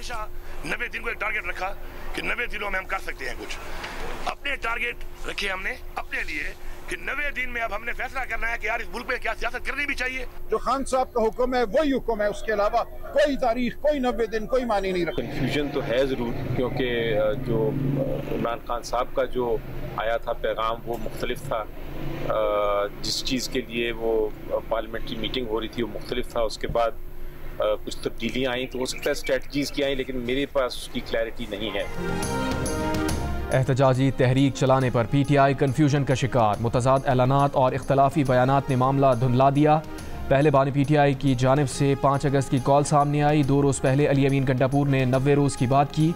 हमेशा 90 दिन को एक टारगेट रखा कि 90 दिनों में हम कर सकते हैं कुछ। अपने टारगेट रखे हमने अपने लिए कि 90 दिन में अब हमने फैसला करना है कि यार इस मुल्क में क्या सियासत करनी भी चाहिए। जो खान साहब का हुक्म है वही हुक्म है, उसके अलावा कोई तारीख, कोई 90 दिन, कोई मानी नहीं रखती। कन्फ्यूजन तो है ज़रूर, क्योंकि जो इमरान खान साहब का जो आया था पैगाम वो मुख्तलिफ था। जिस चीज़ के लिए वो पार्लियामेंट्री मीटिंग हो रही थी वो मुख्तलिफ था। उसके बाद कुछ तब्दीलियाँ आई, तो हो सकता है स्ट्रेटजीज़ की आई, लेकिन मेरे पास उसकी क्लैरिटी नहीं है। एहतजाजी तहरीक चलाने पर PTI कन्फ्यूजन का शिकार। मुतज़ाद ऐलानात और इख्तलाफी बयानात ने मामला धुंधला दिया। पहले बानी PTI की जानिब से 5 अगस्त की कॉल सामने आई। 2 रोज़ पहले अली अमीन गंडापुर ने 90 रोज़ की बात की।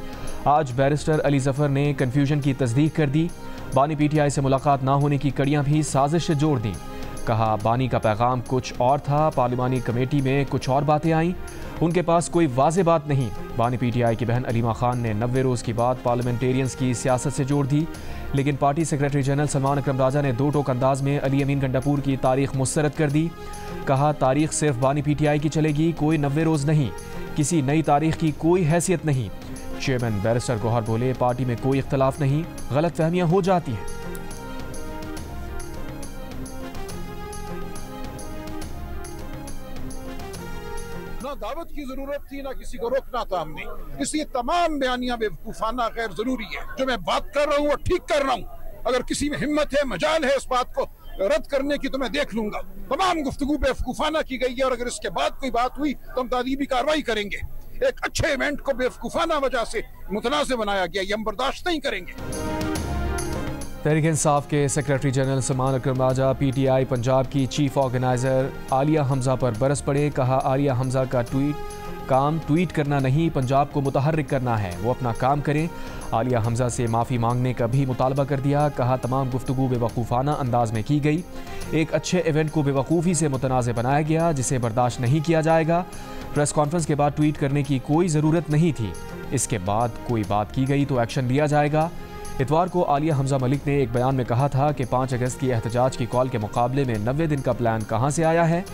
आज बैरिस्टर अली जफ़र ने कन्फ्यूजन की तस्दीक कर दी। बानी PTI से मुलाकात ना होने की कड़ियाँ भी साजिश से जोड़ दी। कहा बानी का पैगाम कुछ और था, पार्लिमानी कमेटी में कुछ और बातें आईं, उनके पास कोई वाज़ेह बात नहीं। बानी PTI की बहन अलीमा खान ने 90 रोज़ की बात पार्लियामेंटेरियंस की सियासत से जोड़ दी। लेकिन पार्टी सेक्रेटरी जनरल सलमान अकरम राजा ने 2 टोक अंदाज में अली अमीन गंडापुर की तारीख मुस्तरद कर दी। कहा तारीख सिर्फ बानी PTI की चलेगी, कोई 90 रोज़ नहीं, किसी नई तारीख की कोई हैसियत नहीं। चेयरमैन बैरिस्टर गौहर बोले पार्टी में कोई इख्तलाफ नहीं, गलत फहमियाँ हो जाती हैं। ना दावत की जरूरत थी, ना किसी को रोकना था हमने, इसलिए तमाम बयानियां बेवकूफाना गैर जरूरी है। जो मैं बात कर रहा हूँ वो ठीक कर रहा हूँ। अगर किसी में हिम्मत है, मजाल है इस बात को रद्द करने की तो मैं देख लूंगा। तमाम गुफ्तगू बेवकूफाना की गई है और अगर इसके बाद कोई बात हुई तो हम तादीबी कार्रवाई करेंगे। एक अच्छे इवेंट को बेवकूफाना वजह से मुतनाज़ बनाया गया, ये हम बर्दाश्त नहीं करेंगे। तहरीक इंसाफ के सेक्रेटरी जनरल सलमान अकरम राजा PTI पंजाब की चीफ ऑर्गेनाइज़र आलिया हमजा पर बरस पड़े। कहा आलिया हमजा का ट्वीट करना नहीं, पंजाब को मुतहर्रिक करना है, वो अपना काम करें। आलिया हमजा से माफ़ी मांगने का भी मुतालबा कर दिया। कहा तमाम गुफ्तगू बेवकूफ़ाना अंदाज में की गई। एक अच्छे इवेंट को बेवकूफ़ी से मुतनाज़ बनाया गया जिसे बर्दाश्त नहीं किया जाएगा। प्रेस कॉन्फ्रेंस के बाद ट्वीट करने की कोई ज़रूरत नहीं थी, इसके बाद कोई बात की गई तो एक्शन लिया जाएगा। इतवार को आलिया हमजा मलिक ने एक बयान में कहा था कि 5 अगस्त की एहतजाज की कॉल के मुकाबले में 90 दिन का प्लान कहाँ से आया है।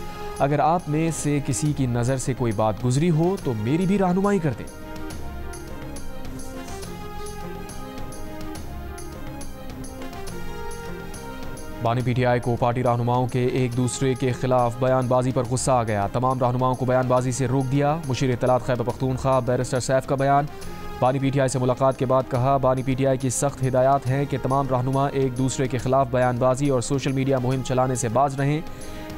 अगर आप में से किसी की नज़र से कोई बात गुजरी हो तो मेरी भी रहनुमाई कर दें। बानी PTI को पार्टी रहनुमाओं के एक दूसरे के खिलाफ बयानबाजी पर गुस्सा आ गया। तमाम रहनुमाओं को बयानबाजी से रोक दिया। मुशीर इत्तलात खैबर पख्तूनख्वा बैरिस्टर सैफ का बयान। बानी PTI से मुलाकात के बाद कहा बानी PTI की सख्त हिदायत हैं कि तमाम रहनुमा एक दूसरे के खिलाफ बयानबाजी और सोशल मीडिया मुहिम चलाने से बाज रहें,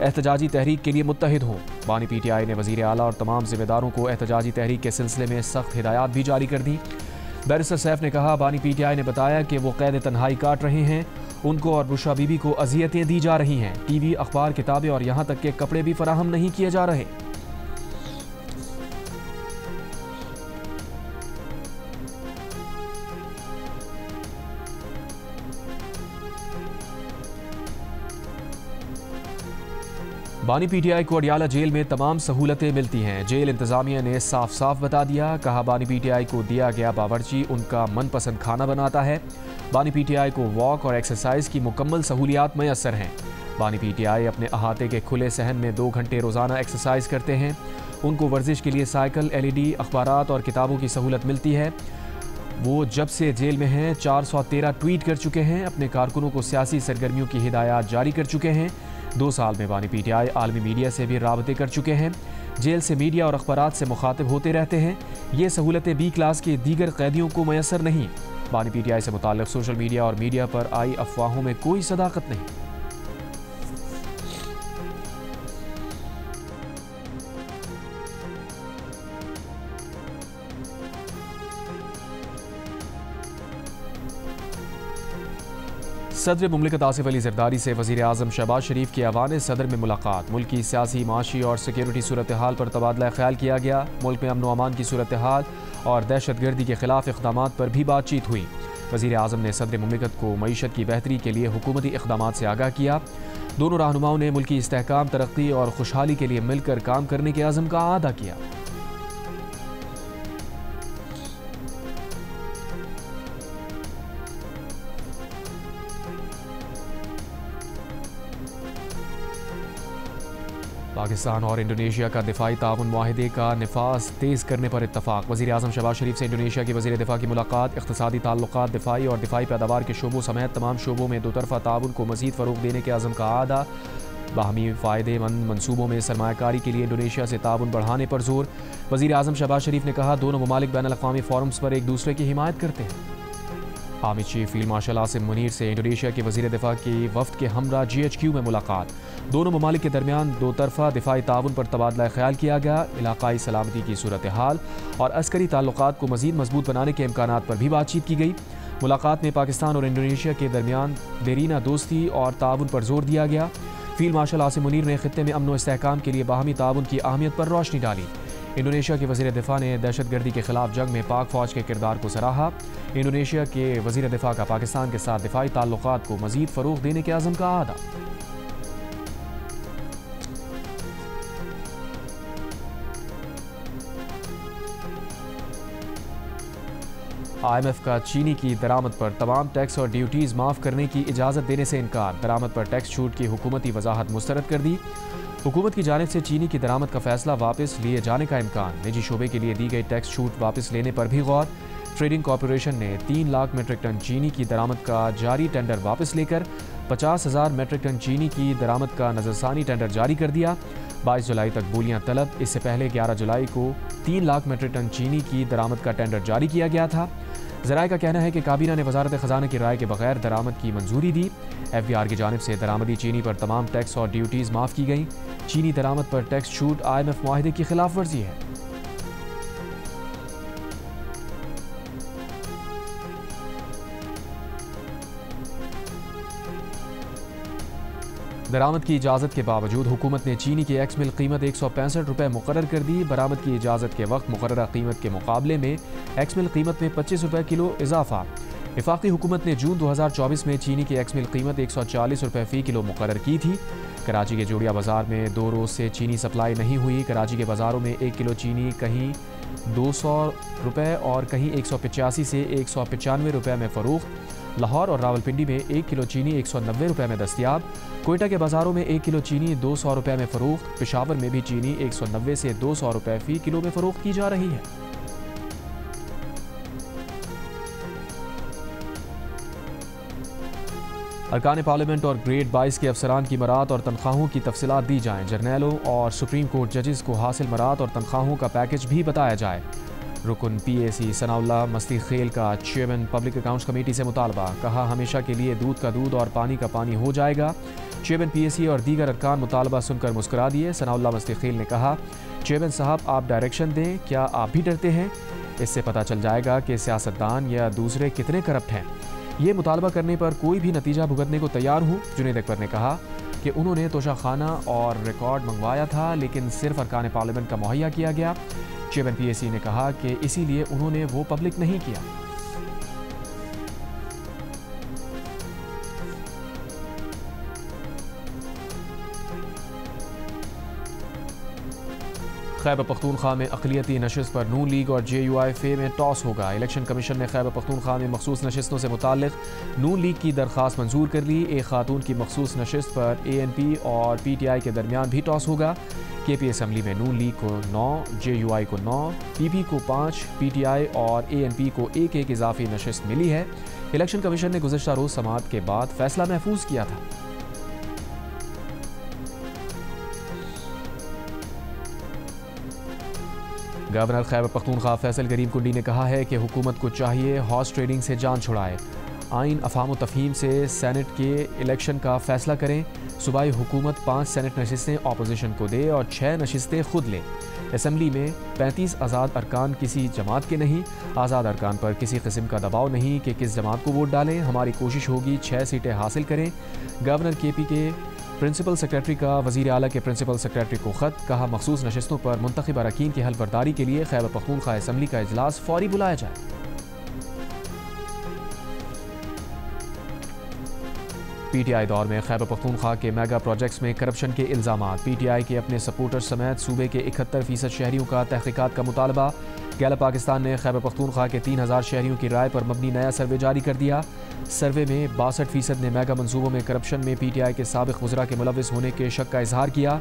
एहतजाजी तहरीक के लिए मुत्तहिद हों। बानी PTI ने वज़ीर आला और तमाम ज़िम्मेदारों को एहतजाजी तहरीक के सिलसिले में सख्त हिदायत भी जारी कर दी। बैरिस्टर सैफ ने कहा बानी PTI ने बताया कि वो कैद तन्हाई काट रहे हैं, उनको और बुशरा बीबी को अजियतें दी जा रही हैं, TV, अखबार, किताबें और यहाँ तक के कपड़े भी फराहम नहीं किए जा रहे। बानी PTI को अडियाला जेल में तमाम सहूलतें मिलती हैं। जेल इंतजामिया ने साफ साफ बता दिया। कहा बानी PTI को दिया गया बावर्ची उनका मनपसंद खाना बनाता है। बानी PTI को वॉक और एक्सरसाइज की मुकम्मल सहूलियात मैसर हैं। बानी PTI अपने अहाते के खुले सहन में 2 घंटे रोज़ाना एक्सरसाइज करते हैं। उनको वर्जिश के लिए साइकिल, LED, अखबारात और किताबों की सहूलत मिलती है। वो जब से जेल में हैं 413 ट्वीट कर चुके हैं। अपने कारकुनों को सियासी सरगर्मियों की हिदायत जारी कर चुके हैं। 2 साल में बानी PTI आलमी मीडिया से भी राबते कर चुके हैं। जेल से मीडिया और अखबारात से मुखातिब होते रहते हैं। ये सहूलतें B क्लास के दीगर कैदियों को मैसर नहीं। बानी PTI से मुताल्लिक़ सोशल मीडिया और मीडिया पर आई अफवाहों में कोई सदाकत नहीं। सदर मुमलिकत आसिफ अली जरदारी से वज़ीर आज़म शहबाज शरीफ की ऐवान सदर में मुलाकात। मुल्क की सियासी, माशी और सिक्योरिटी सूरत हाल पर तबादला ख्याल किया गया। मुल्क में अमन व अमान की सूरत हाल और दहशत गर्दी के खिलाफ इक़दामात पर भी बातचीत हुई। वज़ीर आज़म ने सदर मुमलिकत को मईशत की बेहतरी के लिए हुकूमती इक़दामात से आगाह किया। दोनों रहनुमाओं ने मुल्की इस्तेहकाम, तरक्की और खुशहाली के लिए मिलकर काम करने के अज़म का आदा किया। पाकिस्तान और इंडोनेशिया का दिफाई ताउन मुआहिदे का नफाज तेज़ करने पर इत्तफाक। वज़ीर आज़म शहबाज शरीफ से इंडोनेशिया के वज़ीर दिफा की मुलाकात। इक़्तिसादी ताल्लुकात, दिफाई और दिफाई पैदावार के शोबों समेत तमाम शोबों में दोतरफ़ा ताउन को मज़ीद फ़रोग़ देने के अज़म का आदा। बाहमी फ़ायदेमंद मनसूबों में सरमायाकारी के लिए इंडोनेशिया से ताउन बढ़ाने पर जोर। वज़ीर आज़म शहबाज शरीफ ने कहा, दोनों ममालिक बैनुल अक़वामी फ़ोरम्स पर एक दूसरे की हिमायत करते हैं। Army chief field marshal Asim Munir से इंडोनेशिया के वज़ीर दिफा की वफ़द के हमरा GHQ में मुलाकात। दोनों ममालिक के दरमियान दो तरफ़ा दिफाई ताउन पर तबादला ख्याल किया गया। इलाकाई सलामती की सूरत हाल और अस्करी ताल्लुकात को मज़ीद मजबूत बनाने के इम्कानात पर भी बातचीत की गई। मुलाकात में पाकिस्तान और इंडोनेशिया के दरमियान देरीना दोस्ती और ताउन पर जोर दिया गया। फील्ड मार्शल आसिम मुनीर ने खित्ते में अमन व इस्तेहकाम के लिए बाहमी ताउन की अहमियत पर रोशनी डाली। इंडोनेशिया के वज़ीर दिफा ने दहशतगर्दी के खिलाफ जंग में पाक फ़ौज के किरदार को सराहा। इंडोनेशिया के वज़ीर दिफा का पाकिस्तान के साथ दिफाई ताल्लुकात को मज़ीद फ़रोग़ देने के अज़म का आदा। IMF का चीनी की दरामद पर तमाम टैक्स और ड्यूटीज़ माफ़ करने की इजाज़त देने से इनकार। दरामद पर टैक्स छूट की हुकूमती वजाहत मुस्तरद कर दी। हुकूमत की जानिब से चीनी की दरामद का फैसला वापस लिए जाने का इम्कान। निजी शोबे के लिए दी गई टैक्स छूट वापस लेने पर भी गौर। ट्रेडिंग कॉरपोरेशन ने 3 लाख मेट्रिक टन चीनी की दरामद का जारी टेंडर वापस लेकर 50,000 मेट्रिक टन चीनी की दरामद का नज़रसानी टेंडर जारी कर दिया। 22 जुलाई तक बोलियां तलब। इससे पहले 11 जुलाई को 3 लाख मेट्रिक टन चीनी की दरामद का टेंडर जारी किया गया था। ज़राए का कहना है कि काबीना ने वजारत ख़जाना की राय के बगैर दरामद की मंजूरी दी। FBR की जानिब से दरामदी चीनी पर तमाम टैक्स और ड्यूटीज़ माफ़ की गई। चीनी दरामद पर टैक्स छूट IMF मुआहिदे की खिलाफ वर्जी है। दरामद की इजाज़त के बावजूद हुकूमत ने चीनी की एक्स मिल कीमत 165 रुपये मुकर्रर कर दी। बरामद की इजाज़त के वक्त मुकर्ररा कीमत के मुकाबले में एक्स मिल कीमत में 25 रुपये किलो इजाफा। वफाकी हुकूमत ने जून 2024 में चीनी की एक्स मिल कीमत 140 रुपये फ़ी किलो मुकर्रर की थी। कराची के जोड़िया बाज़ार में 2 रोज़ से चीनी सप्लाई नहीं हुई। कराची के बाज़ारों में 1 किलो चीनी कहीं 200 रुपये और कहीं 185 से 195 रुपये में फ़रोख्त। लाहौर और रावलपिंडी में 1 किलो चीनी 190 रुपये में दस्तियाब। कोयटा के बाज़ारों में 1 किलो चीनी 200 रुपये में फ़रोख्त। पेशावर में भी चीनी 190 से 200 रुपये फ़ी किलो में फ़रोख्त की जा रही है। अरकान पार्लियामेंट और ग्रेड 22 के अफसरान की मरात और तनख्वाहों की तफसीलात दी जाएँ। जर्नैलों और सुप्रीम कोर्ट जजेस को हासिल मरात और तनख्वाहों का पैकेज भी बताया जाए। रुकन PAC सनाउल्लाह मस्ती खेल का चेयरमैन पब्लिक अकाउंट्स कमेटी से मुतालबा। कहा, हमेशा के लिए दूध का दूध और पानी का पानी हो जाएगा। चेयरमैन PAC और दीगर अरकान मुतालबा सुनकर मुस्कुरा दिए। सनाउल्लाह मस्ती खेल ने कहा, चेयरमैन साहब आप डायरेक्शन दें, क्या आप भी डरते हैं? इससे पता चल जाएगा कि सियासतदान या दूसरे कितने करप्ट हैं। ये मुतालबा करने पर कोई भी नतीजा भुगतने को तैयार हूँ। जुनैद अकबर ने कहा कि उन्होंने तोशाखाना और रिकॉर्ड मंगवाया था, लेकिन सिर्फ अरकान पार्लियामेंट का मुहैया किया गया। चेयरमैन PAC ने कहा कि इसीलिए उन्होंने वो पब्लिक नहीं किया। खैबर पख्तूनख्वा में अक़लियती नशिस्त पर नून लीग और JUIF में टॉस होगा। इलेक्शन कमीशन ने खैबर पख्तूनख्वा में मखसूस नशिस्तों से मुताल्लिक़ नून लीग की दरख्वास्त मंजूर कर ली। एक खातून की मखसूस नशिस्त पर ANP और PTI के दरमियान भी टॉस होगा। KP असम्बली में नून लीग को 9, JUI को 9, PP को 5, PTI और ANP को एक इजाफी नशिस्त मिली है। इलेक्शन कमीशन ने गुज़श्ता रोज़ समाअत के बाद फैसला महफूज किया था। गवर्नर खैबर पख्तूनख्वा फैसल गरीब कुंडी ने कहा है कि हुकूमत को चाहिए हॉर्स ट्रेडिंग से जान छुड़ाए। आइन अफाम तफहीम से सेनेट के इलेक्शन का फैसला करें। सूबाई हुकूमत 5 सेनेट नशिस्तें अपोजिशन को दे और 6 नशिस्तें खुद ले। असम्बली में 35 आज़ाद अरकान किसी जमात के नहीं। आज़ाद अरकान पर किसी किस्म का दबाव नहीं कि किस जमात को वोट डालें। हमारी कोशिश होगी 6 सीटें हासिल करें। गवर्नर KP के प्रिंसिपल सेक्रेटरी का वज़ीर आला के प्रिंसिपल सेक्रेटरी को ख़त। कहा, मखसूस नशिस्तों पर मुंतखब अरकान की हलफबरदारी के लिए खैबर पख्तूनख्वा असम्बली का इजलास फौरी बुलाया जाए। PTI दौर में खैबर पख्तूनख्वा के मेगा प्रोजेक्ट्स में करप्शन के इल्ज़ामात। PTI के अपने सपोर्टर्स समेत सूबे के 71% शहरियों का तहकीकात का मुतालबा। गैलप पाकिस्तान ने खैबर पख्तूनख्वा के 3000 शहरियों की राय पर मबनी नया सर्वे जारी कर दिया। सर्वे में 62% ने मेगा मंसूबों में करप्शन में PTI के साबिक़ वज़रा के मुलव्विस होने के शक का इजहार किया।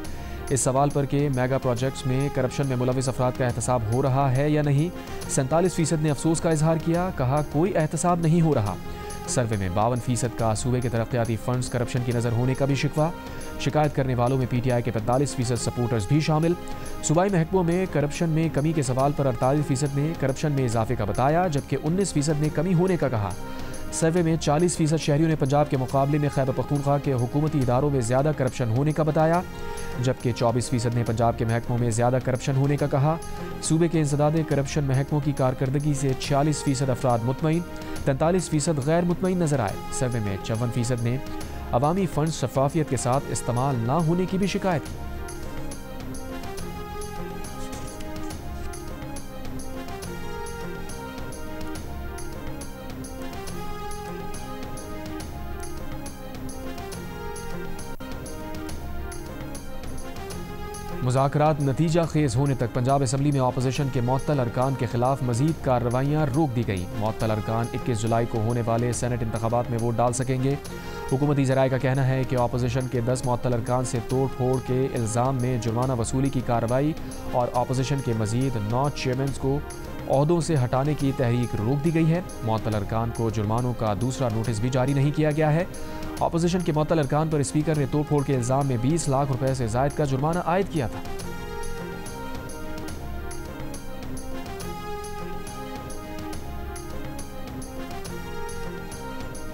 इस सवाल पर कि मेगा प्रोजेक्ट्स में करप्शन में मुलविस अफराद का एहतसाब हो रहा है या नहीं, 47% ने अफसोस का इजहार किया। कहा कोई एहतसाब नहीं हो रहा। सर्वे में 52% का सूबे के तरक्याती फंड्स करप्शन की नज़र होने का भी शिकवा। शिकायत करने वालों में PTI के 45% सपोर्टर्स भी शामिल। सूबाई महकमों में करप्शन में कमी के सवाल पर 48% ने करप्शन में इजाफे का बताया, जबकि 19% ने कमी होने का कहा। सर्वे में 40% शहरियों ने पंजाब के मुकाबले में खैबर पख्तूनख्वा के हुकूमती इदारों में ज़्यादा करप्शन होने का बताया, जबकि 24% ने पंजाब के महकमों में ज़्यादा करप्शन होने का कहा। सूबे के इंसदादे करप्शन महकमों की कारकर्दगी से 46% अफराद मुतमईन, 43% गैर मुतमईन नजर आए। सर्वे में 54% ने अवामी फंड शफाफियत के साथ इस्तेमाल न होने की भी शिकायत की। मुज़ाकरात नतीजा खेज होने तक पंजाब असम्बली में अपोजिशन के मुअत्तल अरकान के खिलाफ मजीद कार्रवाइयाँ रोक दी गई। मुअत्तल अरकान 21 जुलाई को होने वाले सेनेट इंतखाबात में वोट डाल सकेंगे। हुकूमती ज़राए का कहना है कि अपोजिशन के 10 मुअत्तल अरकान से तोड़ फोड़ के इल्ज़ाम में जुर्माना वसूली की कार्रवाई और अपोजिशन के मजीद 9 चेयरमैन को ओहदों से हटाने की तहरीक रोक दी गई है। मुअत्तल अरकान को जुर्मानों का दूसरा नोटिस भी जारी नहीं किया गया है। अपोजिशन के मुअत्तल अरकान पर स्पीकर ने तोड़ फोड़ के इल्ज़ाम में 20 लाख रुपए से ज़ायद का जुर्माना आयद किया था।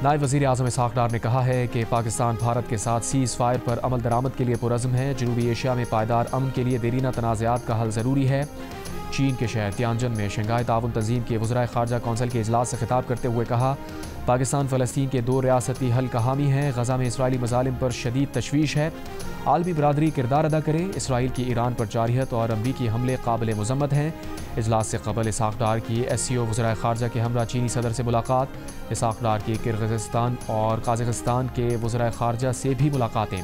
नायब वज़ीर आज़म इसहाक़ डार ने कहा है कि पाकिस्तान भारत के साथ सीज़ फायर पर अमल दरामद के लिए पुरज़्म है। जनूबी एशिया में पायदार अमन के लिए देरीना तनाज़ात का हल ज़रूरी है। चीन के शहर तियानजन में शंघाई ताउन तंजीम के वज़राए ख़ारजा कौंसिल के इजलास से खिताब करते हुए कहा, पाकिस्तान फ़लस्तीन के 2 रियासती हल का हामी है। गज़ा में इसराइली मज़ालिम पर शदीद तशवीश है। आलमी बरादरी किरदार अदा करे। इसराइल की ईरान पर जारियत और अमरीकी हमले काबिल मुज़म्मत हैं। इजलास से कबल इसहाक़ डार की SCO वज़राए ख़ारजा के हमरा चीनी सदर से मुलाकात। इसहाक़ डार की किर्गिज़स्तान और काज़ाख़स्तान के वज़राए ख़ारजा से भी मुलाकातें।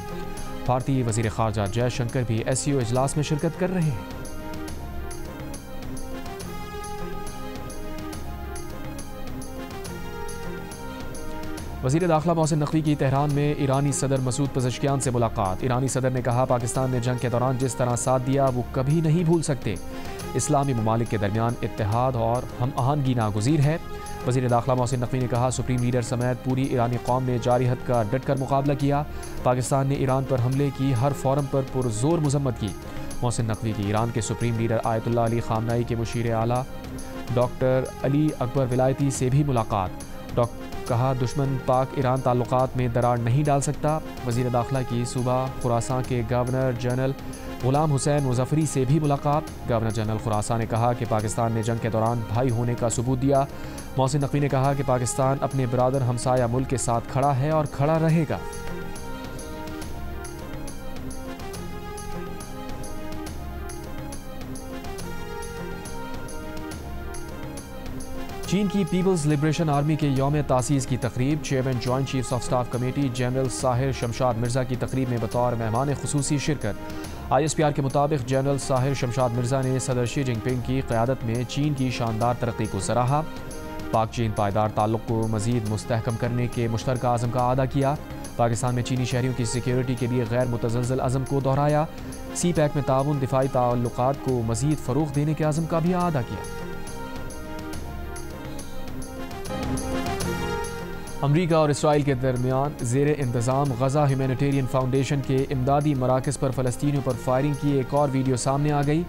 भारतीय वज़ीर ख़ारजा जयशंकर भी SCO इजलास में शिरकत कर रहे हैं। वज़ीर दाखिला मोहसिन नकवी की तेहरान में ईरानी सदर मसूद पज़ेश्कियान से मुलाकात। ईरानी सदर ने कहा, पाकिस्तान ने जंग के दौरान जिस तरह साथ दिया वो कभी नहीं भूल सकते। इस्लामी ममालिक के दरमियान इत्तेहाद और हम आहंगी नागुज़ीर है। वज़ीर दाखिला मोहसिन नकवी ने कहा, सुप्रीम लीडर समेत पूरी ईरानी कौम ने जारिहत का डट कर मुकाबला किया। पाकिस्तान ने ईरान पर हमले की हर फोरम पर पुरजोर मजम्मत की। मोहसिन नकवी की ईरान के सुप्रीम लीडर आयतुल्लाह अली ख़ामनाई के मुशीर आला डॉक्टर अली अकबर विलायती से भी मुलाकात। कहा, दुश्मन पाक ईरान ताल्लुकात में दरार नहीं डाल सकता। वज़ीर दाखिला की सूबा खुरासान के गवर्नर जनरल गुलाम हुसैन मुज़फ़्फ़री से भी मुलाकात। गवर्नर जनरल खुरासान ने कहा कि पाकिस्तान ने जंग के दौरान भाई होने का सबूत दिया। मोहसिन नकवी ने कहा कि पाकिस्तान अपने बरादर हमसाया मुल्क के साथ खड़ा है और खड़ा रहेगा। चीन की पीपल्स लिबरेशन आर्मी के यौम तासीस की तकरीब। Chairman joint chiefs of staff committee general Sahir Shamshad Mirza की तकरीब में बतौर मेहमान खुसूसी शिरकत। ISPR के मुताबिक जनरल साहिर शमशाद मिर्ज़ा ने सदर शी जिनपिंग की क़यादत में चीन की शानदार तरक्की को सराहा। पाक चीन पायदार ताल्लुक़ को मज़ीद मुस्तहकम करने के मुश्तरका आज़म का अदा किया। पाकिस्तान में चीनी शहरियों की सिक्योरिटी के लिए गैर मुतज़लज़ल अज़म को दोहराया। CPEC में ताउन दिफाई ताल्लुक़ात को मज़ीद फ़रोग़ देने के आज़म का भी अदा किया। अमरीका और इसराइल के दरमियान ज़ेर इंतज़ाम गज़ा ह्यूमैनिटेरियन फाउंडेशन के इमदादी मराकज़ पर फ़लस्तीनियों पर फायरिंग की एक और वीडियो सामने आ गई।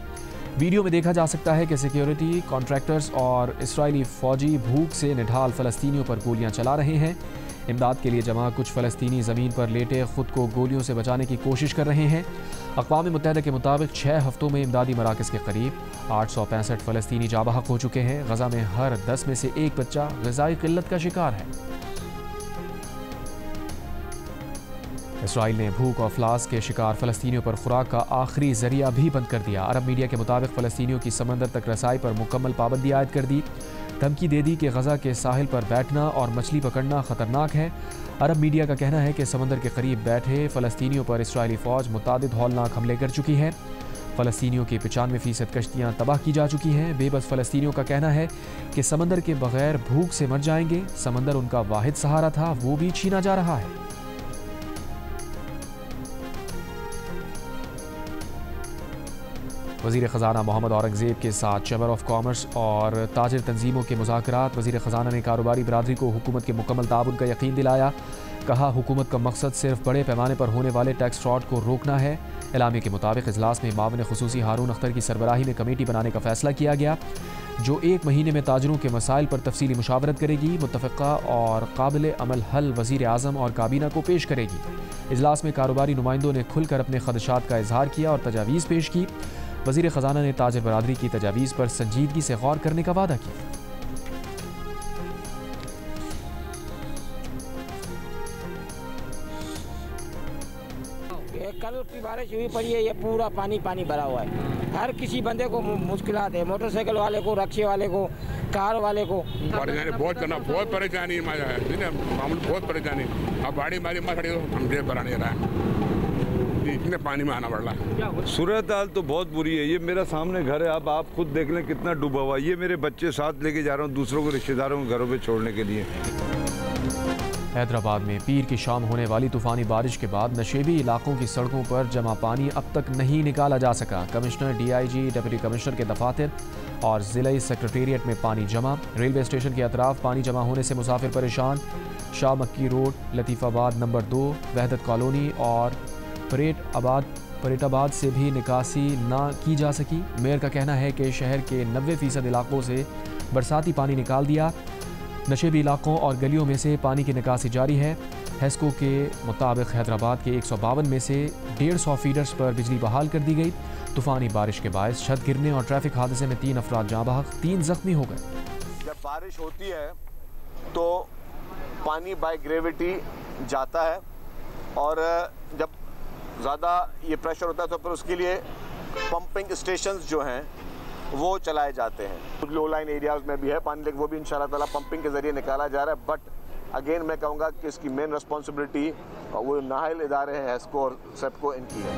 वीडियो में देखा जा सकता है कि सिक्योरिटी कॉन्ट्रैक्टर्स और इसराइली फ़ौजी भूख से निढाल फ़लस्तीनियों पर गोलियां चला रहे हैं। इमदाद के लिए जमा कुछ फ़लस्तीनी ज़मीन पर लेटे ख़ुद को गोलियों से बचाने की कोशिश कर रहे हैं। अक़वाम मुत्तहिदा के मुताबिक 6 हफ़्तों में इमदादी मराकज़ के करीब 865 फ़लस्तीनी जाबहक हो चुके हैं। गज़ा में हर 10 में से 1 बच्चा ग़िज़ाई क़िल्लत का शिकार है। इसराइल ने भूख और अफलास के शिकार फ़लस्तीनियों पर खुराक का आखिरी ज़रिया भी बंद कर दिया। अरब मीडिया के मुताबिक फ़लस्तीनियों की समंदर तक रसाई पर मुकम्मल पाबंदी आयद कर दी। धमकी दे दी कि गज़ा के साहिल पर बैठना और मछली पकड़ना ख़तरनाक है। अरब मीडिया का कहना है कि समंदर के करीब बैठे फ़लस्तीनियों पर इसराइली फ़ौज मुतादिद हौलनाक हमले कर चुकी है। फ़लस्तीनियों की 95% कश्तियाँ तबाह की जा चुकी हैं। बेबस फ़लस्तीनियों का कहना है कि समंदर के बगैर भूख से मर जाएंगे। समंदर उनका वाहिद सहारा था, वो भी छीना जा रहा है। वज़ीर ख़जाना मोहम्मद औरंगज़ेब के साथ चैम्बर ऑफ कॉमर्स और ताजिर तंजीमों के मुज़ाकरात। वज़ीर ख़जाना ने कारोबारी बरादरी को हुकूमत के मुकम्मल ताउन का यकीन दिलाया। कहा, हुकूमत का मकसद सिर्फ बड़े पैमाने पर होने वाले टैक्स फ्रॉड को रोकना है। एलामे के मुताबिक इजलास में मावन खुसूसी हारून अख्तर की सरबराही में कमेटी बनाने का फैसला किया गया, जो 1 महीने में ताजरों के मसाइल पर तफसीली मुशावरत करेगी। मुत्तफ़िक़ा और काबिल अमल हल वज़ीर आज़म और काबीना को पेश करेगी। इजलास में कारोबारी नुमाइंदों ने खुलकर अपने खदशात का इजहार किया और तजावीज़ पेश की। वज़ीर ख़जाना ने ताजिर बरादरी की तजावीज़ पर संजीदगी से गौर करने का वादा किया। कल की बारिश हुई पड़ी है, ये पूरा पानी पानी भरा हुआ है। हर किसी बंदे को मुश्किलात है, मोटरसाइकिल वाले को, रक्शे वाले को, कार वाले को। परेशानी बहुत करना, बहुत परेशानी मामूल बहुत परेशानी। अब गाड़ी मारी मत खड़ी हम जेब भरा नहीं रहा है, इतने पानी में आना पड़ रहा है। सूरत हाल तो बहुत बुरी है। ये मेरा सामने घर है, अब आप खुद देख लें कितना डूबा हुआ। ये मेरे बच्चे साथ लेके जा रहा हूँ दूसरों को, रिश्तेदारों को घरों पे छोड़ने के लिए। हैदराबाद में पीर की शाम होने वाली तूफ़ानी बारिश के बाद नशेबी इलाकों की सड़कों पर जमा पानी अब तक नहीं निकाला जा सका। कमिश्नर, DIG, डिप्टी कमिश्नर के दफातर और ज़िला सेक्रेटेरिएट में पानी जमा। रेलवे स्टेशन के अतराफ पानी जमा होने से मुसाफिर परेशान। शाह मक्की रोड, लतीफ़ाबाद नंबर 2, वहदत कॉलोनी और परेटाबाद से भी निकासी ना की जा सकी। मेयर का कहना है कि शहर के 90% इलाकों से बरसाती पानी निकाल दिया। नशेबी इलाकों और गलियों में से पानी की निकासी जारी है। हेस्को के मुताबिक हैदराबाद के 152 में से 150 फीडर्स पर बिजली बहाल कर दी गई। तूफ़ानी बारिश के बायस छत गिरने और ट्रैफिक हादसे में 3 अफराद जाँ बहक, 3 जख्मी हो गए। जब बारिश होती है तो पानी बाय ग्रेविटी जाता है और जब ज़्यादा ये प्रेशर होता है तो फिर उसके लिए पंपिंग स्टेशंस जो हैं वो चलाए जाते हैं। कुछ लो लाइन एरियाज में भी है पानी, लेकिन वो भी इंशाल्लाह ताला पंपिंग के ज़रिए निकाला जा रहा है। बट अगेन मैं कहूँगा कि इसकी मेन रिस्पॉन्सिबिलिटी वो नाहल इदारे हैं, हेस्को और सेप्को, इनकी है।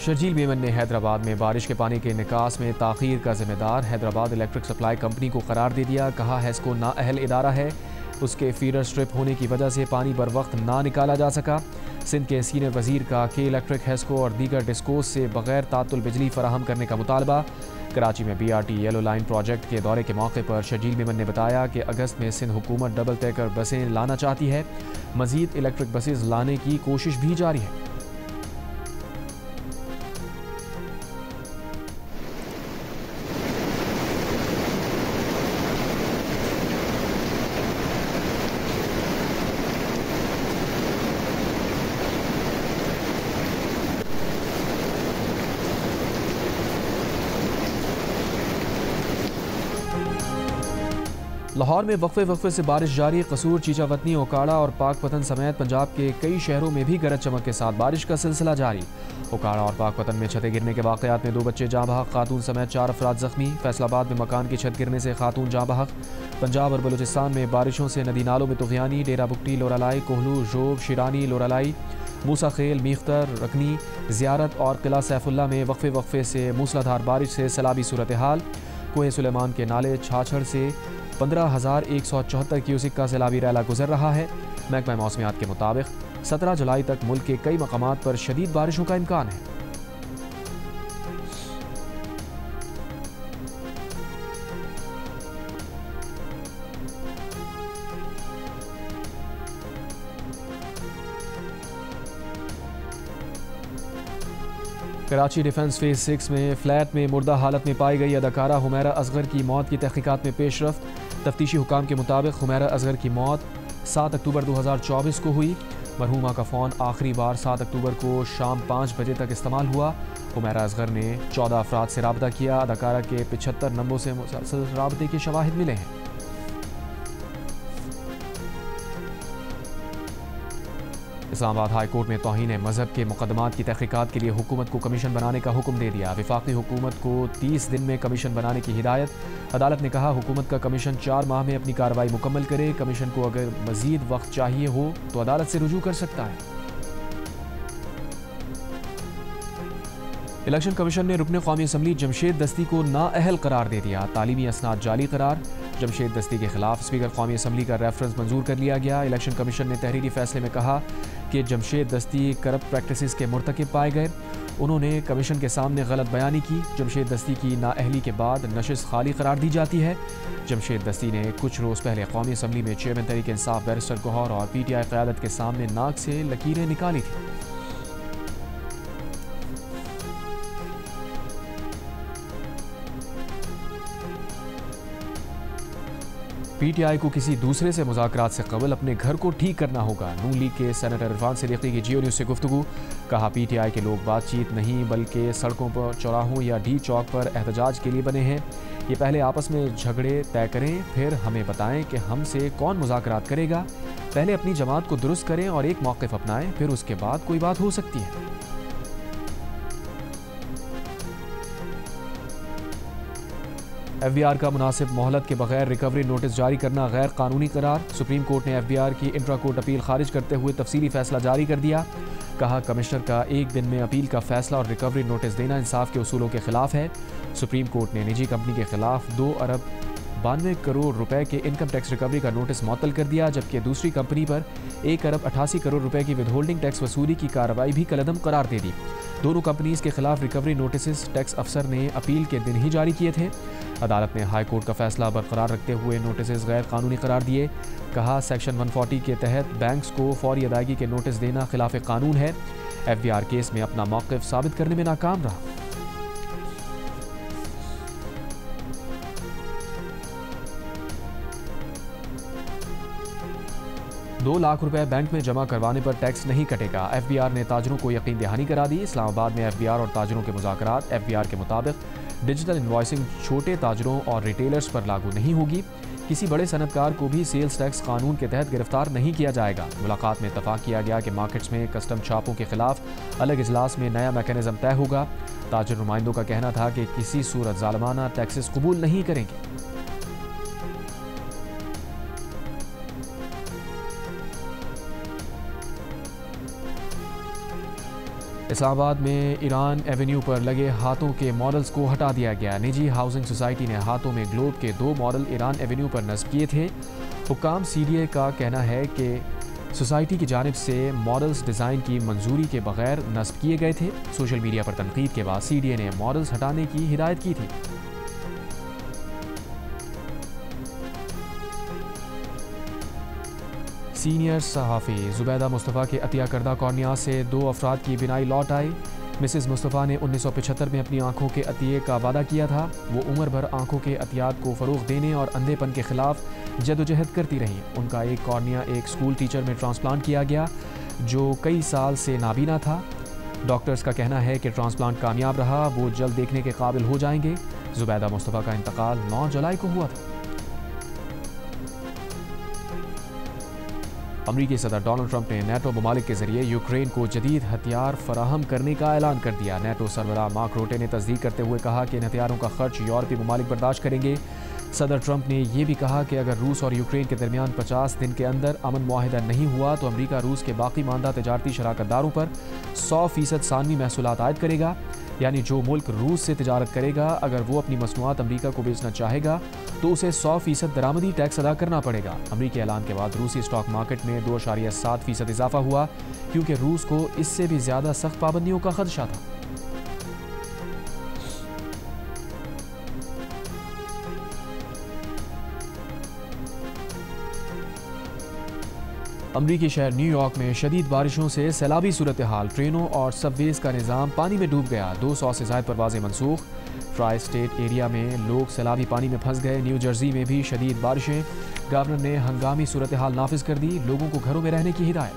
शर्जील मेमन ने हैदराबाद में बारिश के पानी के निकास में ताख़ीर का जिम्मेदार हैदराबाद इलेक्ट्रिक सप्लाई कंपनी को करार दे दिया। कहा, हेस्को नाअहल इदारा है, उसके फीडर स्ट्रिप होने की वजह से पानी बर वक्त ना निकाला जा सका। सिंध के सीनियर वजीर का के इलेक्ट्रिक, हेस्को और दीगर डिस्कोस से बगैर तातुल बिजली फराहम करने का मुतालबा। कराची में BRT येलो लाइन प्रोजेक्ट के दौरे के मौके पर शर्जील मेमन ने बताया कि अगस्त में सिंध हुकूमत डबल टैकर बसें लाना चाहती है। मजीद इलेक्ट्रिक बसेस लाने की कोशिश भी जारी है। लाहौर में वक्फे से बारिश जारी। कसूर, चीचावतनी, ओकाड़ा और पाकपतन समेत पंजाब के कई शहरों में भी गरज चमक के साथ बारिश का सिलसिला जारी। ओकाड़ा और पाकपतन में छतें गिरने के वाक़यात में 2 बच्चे जाँ बहक, खातून समेत 4 अफराद जख्मी। फैसलाबाद में मकान की छत गिरने से खातून जाँ बहक। पंजाब और बलूचिस्तान में बारिशों से नदी नालों में तुग़यानी। डेरा बुगटी, लोरालाई, कोहलू, जोब, शिरानी, लोरालाई, मूसा खेल, मीख्तर, रकनी, ज़ियारत और किला सैफुल्ला में वक्फे से मूसलाधार बारिश से सैलाबी सूरत हाल। कोहे सुलेमान के नाले छाछड़ से 15,174 क्यूसिक का सैलाबी रैला गुजर रहा है। महकमा मौसमियात के मुताबिक 17 जुलाई तक मुल्क के कई मकामात पर शदीद बारिशों का इम्कान है। कराची डिफेंस फेज 6 में फ्लैट में मुर्दा हालत में पाई गई अदाकारा हुमैरा असगर की मौत की तहकीकात में पेशरफ्त। तफ्तीशी हुकाम के मुताबिक हुमैरा असगर की मौत 7 अक्टूबर 2024 को हुई। मरहूमा का फ़ोन आखिरी बार 7 अक्टूबर को शाम 5 बजे तक इस्तेमाल हुआ। हुमैरा असगर ने 14 अफराद से रब्ता किया। अदाकारा के 75 नंबरों से मुसलसल रब्ते के शवाहिद मिले हैं। इस्लामाबाद हाई कोर्ट में तौहीन मजहब के मुकदमात की तहकीकात के लिए हुकूमत को कमीशन बनाने का हुक्म दे दिया। वफाकी हुकूमत को 30 दिन में कमीशन बनाने की हिदायत। अदालत ने कहा, हुकूमत का कमीशन 4 माह में अपनी कार्रवाई मुकम्मल करे। कमीशन को अगर मजीद वक्त चाहिए हो तो अदालत से रुजू कर सकता है। इलेक्शन कमीशन ने रुकने कौमी असम्बली जमशेद दस्ती को नाअहल करार दे दिया। तालीमी असनाद जाली करार। जमशेद दस्ती के खिलाफ स्पीकर कौमी असम्बली का रेफरेंस मंजूर कर लिया गया। इलेक्शन कमीशन ने तहरीरी फैसले में कहा कि जमशेद दस्ती करप्ट प्रैक्टिसेस के मुर्तकिब पाए गए। उन्होंने कमीशन के सामने गलत बयानी की। जमशेद दस्ती की नाअहली के बाद नशिस्त खाली करार दी जाती है। जमशेद दस्ती ने कुछ रोज़ पहले कौमी असम्बली में चेयरमैन तहरीक इंसाफ बैरिस्टर गौहर और PTI क़यादत के सामने नाक से लकीरें निकाली थी। PTI को किसी दूसरे से मुज़ाकरात से कबल अपने घर को ठीक करना होगा। नून लीग के सेनेटर इरफान सिद्दीकी की जियो न्यूज़ से गुफ्तगू। कहा PTI के लोग बातचीत नहीं बल्कि सड़कों पर, चौराहों या डी चौक पर एहतजाज के लिए बने हैं। ये पहले आपस में झगड़े तय करें, फिर हमें बताएं कि हमसे कौन मुज़ाकरात करेगा। पहले अपनी जमात को दुरुस्त करें और एक मौक़िफ़ अपनाएं, फिर उसके बाद कोई बात हो सकती है। FBR का मुनासिब मोहलत के बगैर रिकवरी नोटिस जारी करना गैर कानूनी करार। सुप्रीम कोर्ट ने FBR की इंट्रा कोर्ट अपील खारिज करते हुए तफसीली फैसला जारी कर दिया। कहा कमिश्नर का एक दिन में अपील का फैसला और रिकवरी नोटिस देना इंसाफ के उसूलों के खिलाफ है। सुप्रीम कोर्ट ने निजी कंपनी के खिलाफ 2 अरब 92 करोड़ रुपए के इनकम टैक्स रिकवरी का नोटिस मुअत्तल कर दिया, जबकि दूसरी कंपनी पर 1 अरब 88 करोड़ रुपए की विदहोल्डिंग टैक्स वसूली की कार्रवाई भी कलअदम करार दे दी। दोनों कंपनीज के खिलाफ रिकवरी नोटिस टैक्स अफसर ने अपील के दिन ही जारी किए थे। अदालत ने हाई कोर्ट का फैसला बरकरार रखते हुए नोटिस गैर कानूनी करार दिए। कहा सेक्शन 140 के तहत बैंक्स को फौरी अदायगी के नोटिस देना खिलाफ कानून है। FBR केस में अपना मौक़िफ़ साबित करने में नाकाम रहा। $2 लाख रुपए बैंक में जमा करवाने पर टैक्स नहीं कटेगा। FBR ने ताजरों को यकीन दहानी करा दी। इस्लामाबाद में FBR और ताजरों के मुज़ाकरात। FBR के मुताबिक डिजिटल इनवॉइसिंग छोटे ताजरों और रिटेलर्स पर लागू नहीं होगी। किसी बड़े सनतकार को भी सेल्स टैक्स कानून के तहत गिरफ्तार नहीं किया जाएगा। मुलाकात में इत्तफाक किया गया कि मार्केट्स में कस्टम छापों के खिलाफ अलग इजलास में नया मैकेनिज्म तय होगा। ताजर नुमाइंदों का कहना था कि किसी सूरत जालिमाना टैक्सेस कबूल नहीं करेंगे। इस्लामाबाद में ईरान एवेन्यू पर लगे हाथों के मॉडल्स को हटा दिया गया। निजी हाउसिंग सोसाइटी ने हाथों में ग्लोब के 2 मॉडल ईरान एवेन्यू पर नस्ब किए थे। हुक्काम CDA का कहना है कि सोसाइटी की जानिब से मॉडल्स डिज़ाइन की मंजूरी के बगैर नस्ब किए गए थे। सोशल मीडिया पर तनकीद के बाद CDA ने मॉडल्स हटाने की हिदायत की थी। सीनियर सहाफ़ी ज़ुबैदा मुस्तफ़ा के अतिया करदा कॉर्निया से 2 अफराद की बिनाई लौट आई। मिसेस मुस्तफ़ा ने 1975 में अपनी आंखों के अतिये का वादा किया था। वो उम्र भर आंखों के अतियात को फ़रोग़ देने और अंधेपन के ख़िलाफ़ जदोजहद करती रहीं। उनका एक कॉर्निया एक स्कूल टीचर में ट्रांसप्लांट किया गया जो कई साल से नाबीना था। डॉक्टर्स का कहना है कि ट्रांसप्लांट कामयाब रहा, वो जल्द देखने के काबिल हो जाएंगे। ज़ुबैदा मुस्तफ़ा का इंतकाल 9 जुलाई को हुआ था। अमरीकी सदर डोनाल्ड ट्रंप ने नेटो ममालिक के जरिए यूक्रेन को जदीद हथियार फराहम करने का ऐलान कर दिया। नेटो सरबराह मार्क रूटे ने तस्दीक करते हुए कहा कि इन हथियारों का खर्च यूरोपीय ममालिक बर्दाश्त करेंगे। सदर ट्रंप ने यह भी कहा कि अगर रूस और यूक्रेन के दरमियान 50 दिन के अंदर अमन मुआहिदा नहीं हुआ तो अमरीका रूस के बाकी मानदा तजारती शराकतदारों पर 100% सानवी महसूलात आयद करेगा। यानी जो मुल्क रूस से तिजारत करेगा, अगर वो अपनी मसनूआत अमरीका को बेचना चाहेगा तो उसे 100% दरामदी टैक्स अदा करना पड़ेगा। अमरीकी ऐलान के बाद रूसी स्टॉक मार्केट में 2.7% इजाफा हुआ, क्योंकि रूस को इससे भी ज़्यादा सख्त पाबंदियों का खदशा था। अमरीकी शहर न्यूयॉर्क में शदीद बारिशों से सैलाबी सूरत हाल। ट्रेनों और सबवेज का निज़ाम पानी में डूब गया। 200 से ज़ायद परवाज़ें मनसूख। ट्राई स्टेट एरिया में लोग सैलाबी पानी में फंस गए। न्यू जर्सी में भी शदीद बारिशें। गवर्नर ने हंगामी सूरत हाल नाफिज कर दी, लोगों को घरों में रहने की हिदायत।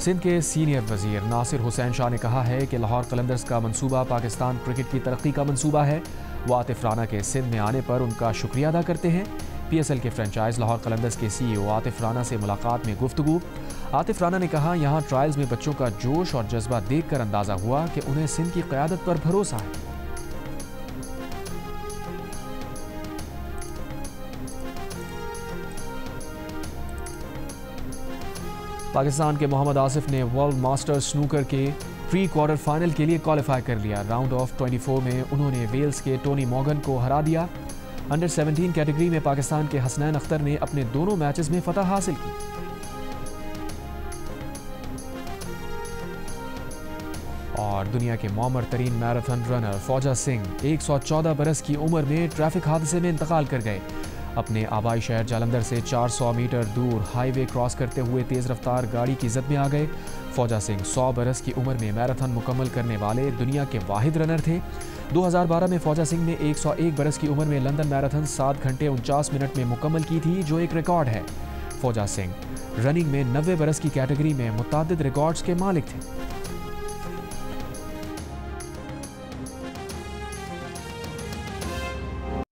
सिंध के सीनियर वजीर नासिर हुसैन शाह ने कहा है कि लाहौर कलंदर्स का मंसूबा पाकिस्तान क्रिकेट की तरक्की का मंसूबा है। वो आतिफ राना के सिंध में आने पर उनका शुक्रिया अदा करते हैं। PSL के फ्रेंचाइज लाहौर कलंदर्स के CEO आतिफ राना से मुलाकात में गुफ्तगू। आतिफ राना ने कहा, यहाँ ट्रायल्स में बच्चों का जोश और जज्बा देखकर अंदाजा हुआ कि उन्हें सिंध की क़यादत पर भरोसा है। पाकिस्तान के मोहम्मद आसिफ ने वर्ल्ड मास्टर्स स्नूकर के प्री क्वार्टर फाइनल के लिए क्वालिफाई कर लिया। राउंड ऑफ 24 में उन्होंने वेल्स के टोनी मॉर्गन को हरा दिया। अंडर 17 कैटेगरी में पाकिस्तान के हसनैन अख्तर ने अपने दोनों मैचेस में फतह हासिल की। और दुनिया के मौमर तरीन मैराथन रनर फौजा सिंह 114 बरस की उम्र में ट्रैफिक हादसे में इंतकाल कर गए। अपने आबाई शहर जालंधर से 400 मीटर दूर हाईवे क्रॉस करते हुए तेज़ रफ्तार गाड़ी की जद में आ गए। फौजा सिंह 100 बरस की उम्र में मैराथन मुकम्मल करने वाले दुनिया के वाहिद रनर थे। 2012 में फौजा सिंह ने 101 बरस की उम्र में लंदन मैराथन 7 घंटे 49 मिनट में मुकम्मल की थी, जो एक रिकॉर्ड है। फौजा सिंह रनिंग में 90 बरस की कैटेगरी में मुतादिद रिकॉर्ड्स के मालिक थे।